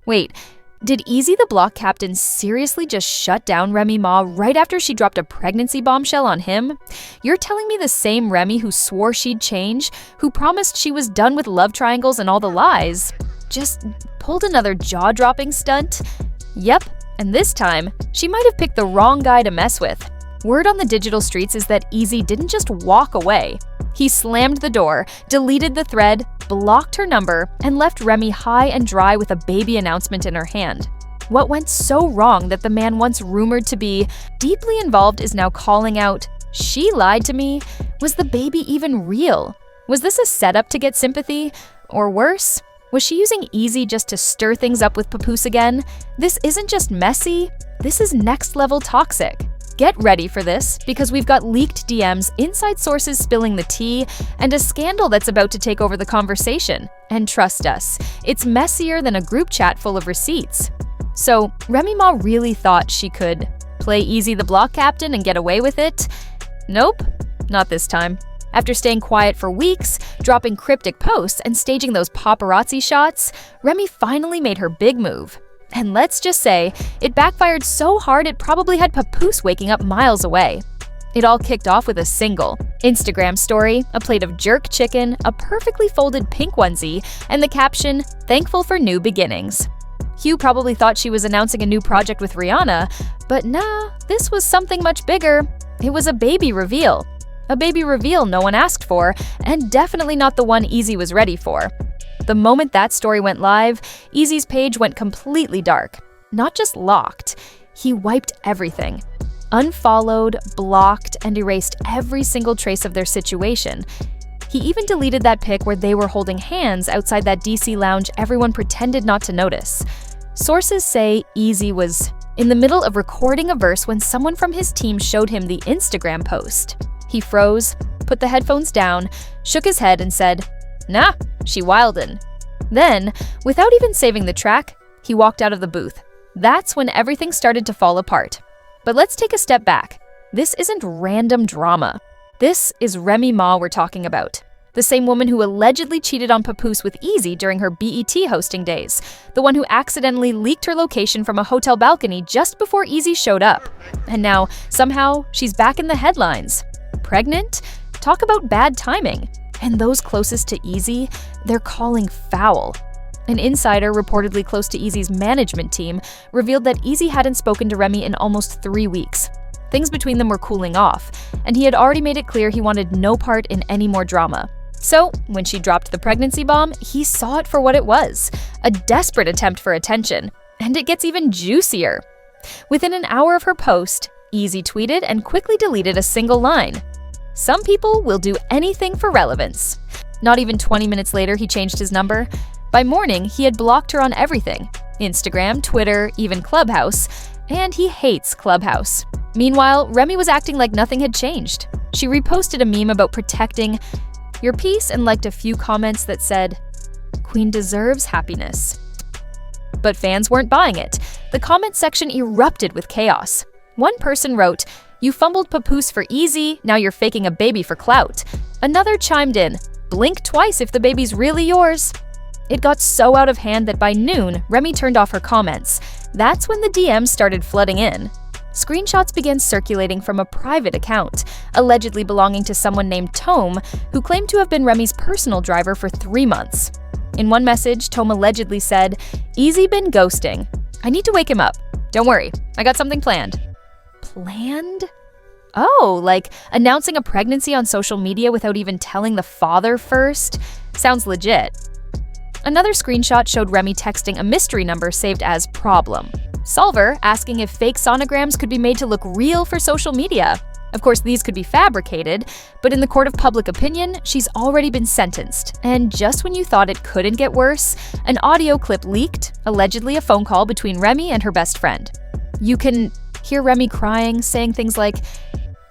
Wait, did Eazy the Block Captain seriously just shut down Remy Ma right after she dropped a pregnancy bombshell on him? You're telling me the same Remy who swore she'd change, who promised she was done with love triangles and all the lies, just pulled another jaw-dropping stunt? Yep, and this time, she might have picked the wrong guy to mess with. Word on the digital streets is that Eazy didn't just walk away. He slammed the door, deleted the thread, blocked her number, and left Remy high and dry with a baby announcement in her hand. What went so wrong that the man once rumored to be deeply involved is now calling out, "She lied to me"? Was the baby even real? Was this a setup to get sympathy? Or worse, was she using Eazy just to stir things up with Papoose again? This isn't just messy, this is next-level toxic. Get ready for this, because we've got leaked DMs, inside sources spilling the tea, and a scandal that's about to take over the conversation. And trust us, it's messier than a group chat full of receipts. So, Remy Ma really thought she could play Eazy the Block Captain and get away with it? Nope, not this time. After staying quiet for weeks, dropping cryptic posts, and staging those paparazzi shots, Remy finally made her big move. And let's just say, it backfired so hard it probably had Papoose waking up miles away. It all kicked off with a single Instagram story, a plate of jerk chicken, a perfectly folded pink onesie, and the caption, "Thankful for new beginnings." Hugh probably thought she was announcing a new project with Rihanna, but nah, this was something much bigger. It was a baby reveal. A baby reveal no one asked for, and definitely not the one Eazy was ready for. The moment that story went live, Eazy's page went completely dark. Not just locked, he wiped everything. Unfollowed, blocked, and erased every single trace of their situation. He even deleted that pic where they were holding hands outside that DC lounge everyone pretended not to notice. Sources say Eazy was in the middle of recording a verse when someone from his team showed him the Instagram post. He froze, put the headphones down, shook his head, and said, "Nah, she wildin'." Then, without even saving the track, he walked out of the booth. That's when everything started to fall apart. But let's take a step back. This isn't random drama. This is Remy Ma we're talking about. The same woman who allegedly cheated on Papoose with Eazy during her BET hosting days. The one who accidentally leaked her location from a hotel balcony just before Eazy showed up. And now, somehow, she's back in the headlines. Pregnant? Talk about bad timing. And those closest to Eazy, they're calling foul. An insider reportedly close to Eazy's management team revealed that Eazy hadn't spoken to Remy in almost 3 weeks. Things between them were cooling off, and he had already made it clear he wanted no part in any more drama. So, when she dropped the pregnancy bomb, he saw it for what it was, a desperate attempt for attention. And it gets even juicier. Within an hour of her post, Eazy tweeted and quickly deleted a single line. Some people will do anything for relevance. Not even 20 minutes later, he changed his number. By morning, he had blocked her on everything: Instagram, Twitter, even Clubhouse, and he hates Clubhouse. Meanwhile, Remy was acting like nothing had changed. She reposted a meme about protecting your peace and liked a few comments that said, "Queen deserves happiness." But fans weren't buying it. The comment section erupted with chaos. One person wrote, "You fumbled Papoose for Eazy, now you're faking a baby for clout." Another chimed in, "Blink twice if the baby's really yours." It got so out of hand that by noon, Remy turned off her comments. That's when the DMs started flooding in. Screenshots began circulating from a private account, allegedly belonging to someone named Tome, who claimed to have been Remy's personal driver for 3 months. In one message, Tome allegedly said, "Eazy been ghosting. I need to wake him up. Don't worry, I got something planned." Planned? Oh, like announcing a pregnancy on social media without even telling the father first? Sounds legit. Another screenshot showed Remy texting a mystery number saved as problem. Solver asking if fake sonograms could be made to look real for social media. Of course, these could be fabricated, but in the court of public opinion, she's already been sentenced. And just when you thought it couldn't get worse, an audio clip leaked, allegedly a phone call between Remy and her best friend. You can hear Remy crying, saying things like,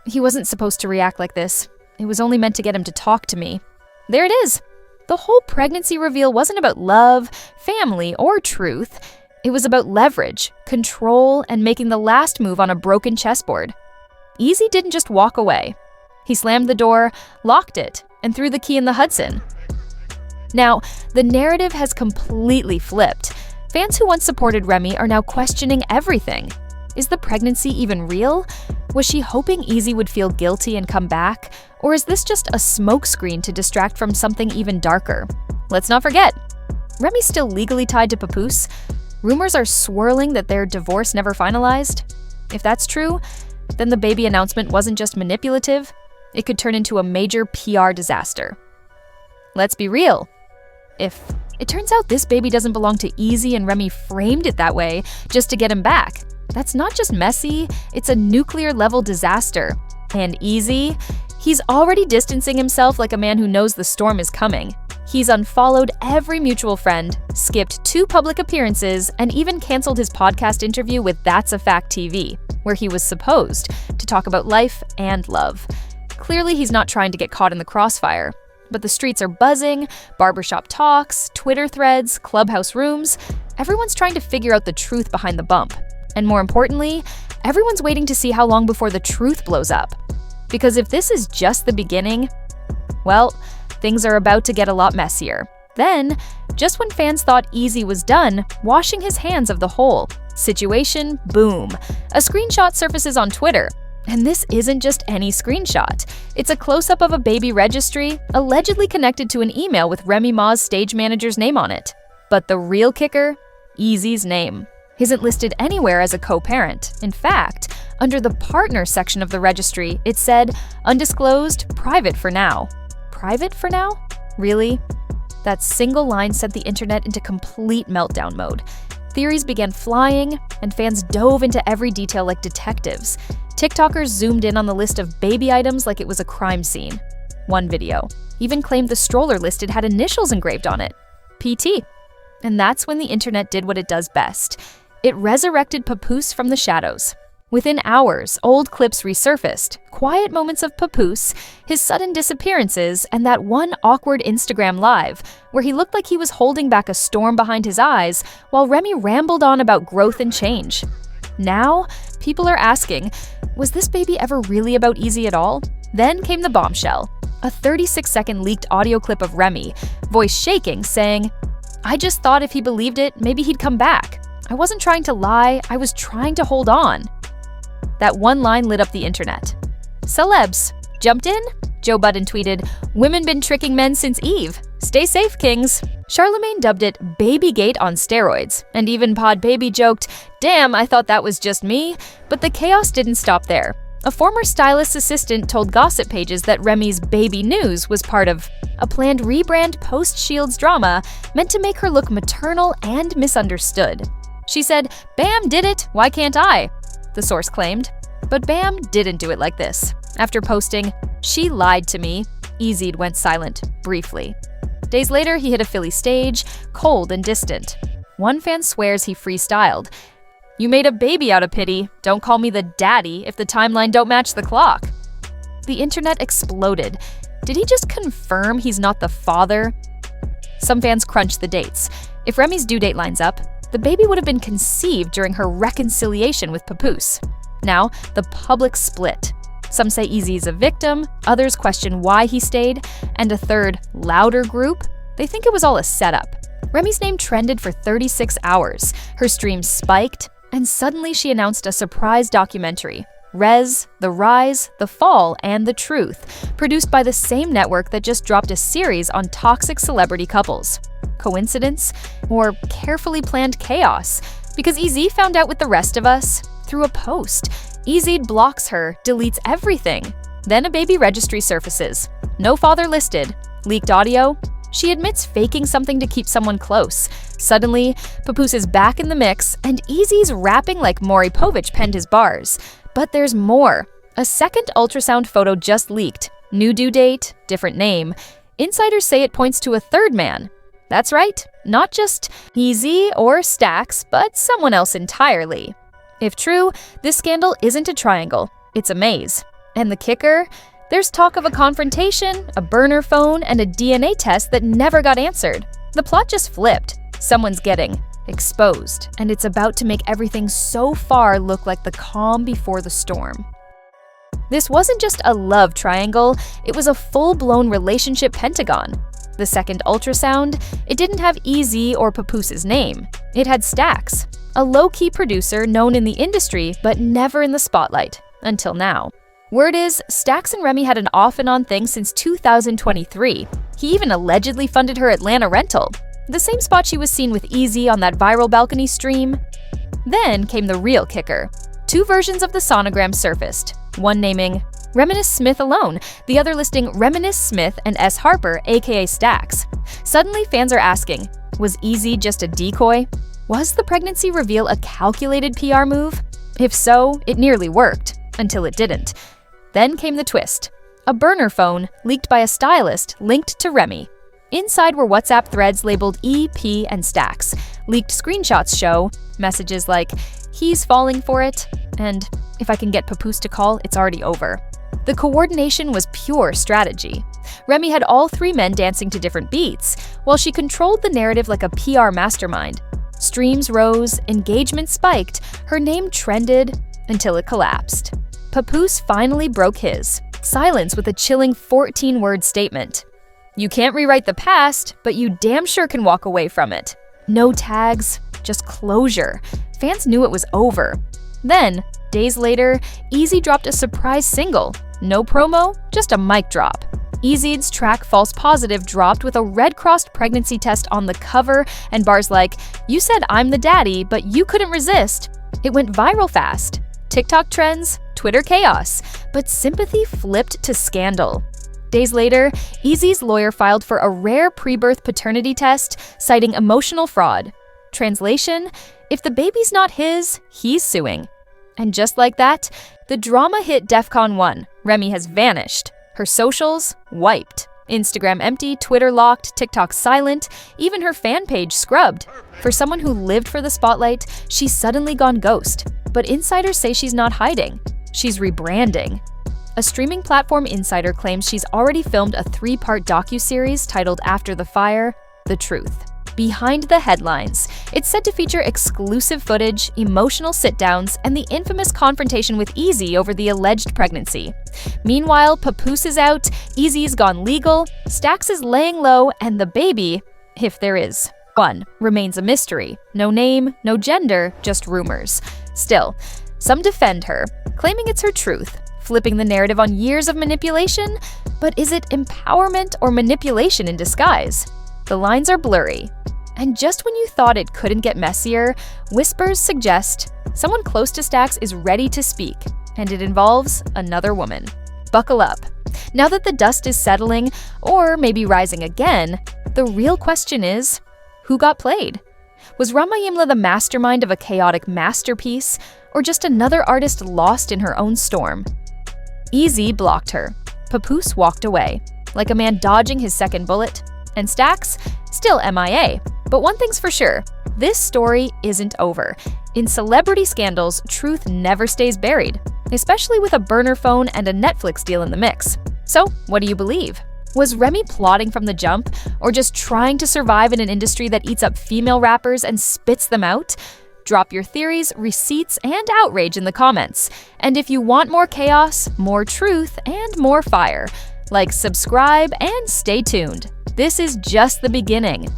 "He wasn't supposed to react like this. It was only meant to get him to talk to me." There it is. The whole pregnancy reveal wasn't about love, family, or truth. It was about leverage, control, and making the last move on a broken chessboard. Eazy didn't just walk away. He slammed the door, locked it, and threw the key in the Hudson. Now, the narrative has completely flipped. Fans who once supported Remy are now questioning everything. Is the pregnancy even real? Was she hoping Eazy would feel guilty and come back? Or is this just a smokescreen to distract from something even darker? Let's not forget, Remy's still legally tied to Papoose. Rumors are swirling that their divorce never finalized. If that's true, then the baby announcement wasn't just manipulative. It could turn into a major PR disaster. Let's be real. If it turns out this baby doesn't belong to Eazy and Remy framed it that way just to get him back, that's not just messy, it's a nuclear-level disaster. And Eazy, he's already distancing himself like a man who knows the storm is coming. He's unfollowed every mutual friend, skipped 2 public appearances, and even canceled his podcast interview with That's a Fact TV, where he was supposed to talk about life and love. Clearly, he's not trying to get caught in the crossfire. But the streets are buzzing, barbershop talks, Twitter threads, clubhouse rooms. Everyone's trying to figure out the truth behind the bump. And more importantly, everyone's waiting to see how long before the truth blows up. Because if this is just the beginning, well, things are about to get a lot messier. Then, just when fans thought Eazy was done, washing his hands of the whole situation, boom. A screenshot surfaces on Twitter. And this isn't just any screenshot. It's a close-up of a baby registry, allegedly connected to an email with Remy Ma's stage manager's name on it. But the real kicker? Eazy's name isn't listed anywhere as a co-parent. In fact, under the partner section of the registry, it said, undisclosed, private for now. Private for now? Really? That single line sent the internet into complete meltdown mode. Theories began flying, and fans dove into every detail like detectives. TikTokers zoomed in on the list of baby items like it was a crime scene. One video even claimed the stroller listed had initials engraved on it, PT. And that's when the internet did what it does best. It resurrected Papoose from the shadows. Within hours, old clips resurfaced, quiet moments of Papoose, his sudden disappearances, and that one awkward Instagram live where he looked like he was holding back a storm behind his eyes while Remy rambled on about growth and change. Now, people are asking, was this baby ever really about Eazy at all? Then came the bombshell, a 36-second leaked audio clip of Remy, voice shaking, saying, "I just thought if he believed it, maybe he'd come back. I wasn't trying to lie, I was trying to hold on." That one line lit up the internet. Celebs jumped in. Joe Budden tweeted, "Women been tricking men since Eve. Stay safe, kings." Charlemagne dubbed it Babygate on steroids, and even Pod Baby joked, "Damn, I thought that was just me." But the chaos didn't stop there. A former stylist assistant told gossip pages that Remy's baby news was part of a planned rebrand post-Shields drama meant to make her look maternal and misunderstood. She said, "Bam did it, why can't I?" the source claimed. But Bam didn't do it like this. After posting, "She lied to me," Eazy went silent, briefly. Days later, he hit a Philly stage, cold and distant. One fan swears he freestyled. "You made a baby out of pity. Don't call me the daddy if the timeline don't match the clock." The internet exploded. Did he just confirm he's not the father? Some fans crunched the dates. If Remy's due date lines up, the baby would have been conceived during her reconciliation with Papoose. Now, the public split. Some say Eazy is a victim, others question why he stayed, and a third, louder group, they think it was all a setup. Remy's name trended for 36 hours, her streams spiked, and suddenly she announced a surprise documentary, Rez, The Rise, The Fall, and The Truth, produced by the same network that just dropped a series on toxic celebrity couples. Coincidence? Or carefully planned chaos? Because Eazy found out with the rest of us through a post. Eazy blocks her, deletes everything. Then a baby registry surfaces. No father listed. Leaked audio. She admits faking something to keep someone close. Suddenly, Papoose is back in the mix, and Eazy's rapping like Maury Povich penned his bars. But there's more. A second ultrasound photo just leaked. New due date, different name. Insiders say it points to a third man. That's right, not just Eazy or Stax, but someone else entirely. If true, this scandal isn't a triangle, it's a maze. And the kicker? There's talk of a confrontation, a burner phone, and a DNA test that never got answered. The plot just flipped. Someone's getting exposed, and it's about to make everything so far look like the calm before the storm. This wasn't just a love triangle, it was a full-blown relationship pentagon. The second ultrasound, it didn't have Eazy or Papoose' name. It had Stax, a low-key producer known in the industry but never in the spotlight, until now. Word is, Stax and Remy had an off-and-on thing since 2023. He even allegedly funded her Atlanta rental, the same spot she was seen with Eazy on that viral balcony stream. Then came the real kicker. Two versions of the sonogram surfaced, one naming Reminisce Smith alone, the other listing Reminisce Smith and S. Harper, aka Stax. Suddenly, fans are asking, was Eazy just a decoy? Was the pregnancy reveal a calculated PR move? If so, it nearly worked, until it didn't. Then came the twist. A burner phone, leaked by a stylist, linked to Remy. Inside were WhatsApp threads labeled E, P, and Stax. Leaked screenshots show messages like, he's falling for it, and if I can get Papoose to call, it's already over. The coordination was pure strategy. Remy had all three men dancing to different beats, while she controlled the narrative like a PR mastermind. Streams rose, engagement spiked, her name trended, until it collapsed. Papoose finally broke his silence with a chilling 14-word statement. You can't rewrite the past, but you damn sure can walk away from it. No tags, just closure. Fans knew it was over. Then, days later, Eazy dropped a surprise single. No promo, just a mic drop. Eazy's track False Positive dropped with a red-crossed pregnancy test on the cover and bars like, you said I'm the daddy, but you couldn't resist. It went viral fast. TikTok trends, Twitter chaos, but sympathy flipped to scandal. Days later, Eazy's lawyer filed for a rare pre-birth paternity test, citing emotional fraud. Translation, if the baby's not his, he's suing. And just like that, the drama hit DEFCON 1. Remy has vanished. Her socials, wiped. Instagram empty, Twitter locked, TikTok silent, even her fan page scrubbed. For someone who lived for the spotlight, she's suddenly gone ghost. But insiders say she's not hiding. She's rebranding. A streaming platform insider claims she's already filmed a 3-part docuseries titled After the Fire, The Truth. Behind the headlines, it's said to feature exclusive footage, emotional sit-downs, and the infamous confrontation with Eazy over the alleged pregnancy. Meanwhile, Papoose is out, Eazy's gone legal, Stax is laying low, and the baby, if there is one, remains a mystery. No name, no gender, just rumors. Still, some defend her, claiming it's her truth, flipping the narrative on years of manipulation. But is it empowerment or manipulation in disguise? The lines are blurry. And just when you thought it couldn't get messier, whispers suggest someone close to Stax is ready to speak, and it involves another woman. Buckle up. Now that the dust is settling, or maybe rising again, the real question is, who got played? Was Ramayimla the mastermind of a chaotic masterpiece, or just another artist lost in her own storm? Eazy blocked her. Papoose walked away, like a man dodging his second bullet. And Stax, still MIA. But one thing's for sure, this story isn't over. In celebrity scandals, truth never stays buried, especially with a burner phone and a Netflix deal in the mix. So, what do you believe? Was Remy plotting from the jump, or just trying to survive in an industry that eats up female rappers and spits them out? Drop your theories, receipts, and outrage in the comments. And if you want more chaos, more truth, and more fire, like, subscribe, and stay tuned. This is just the beginning.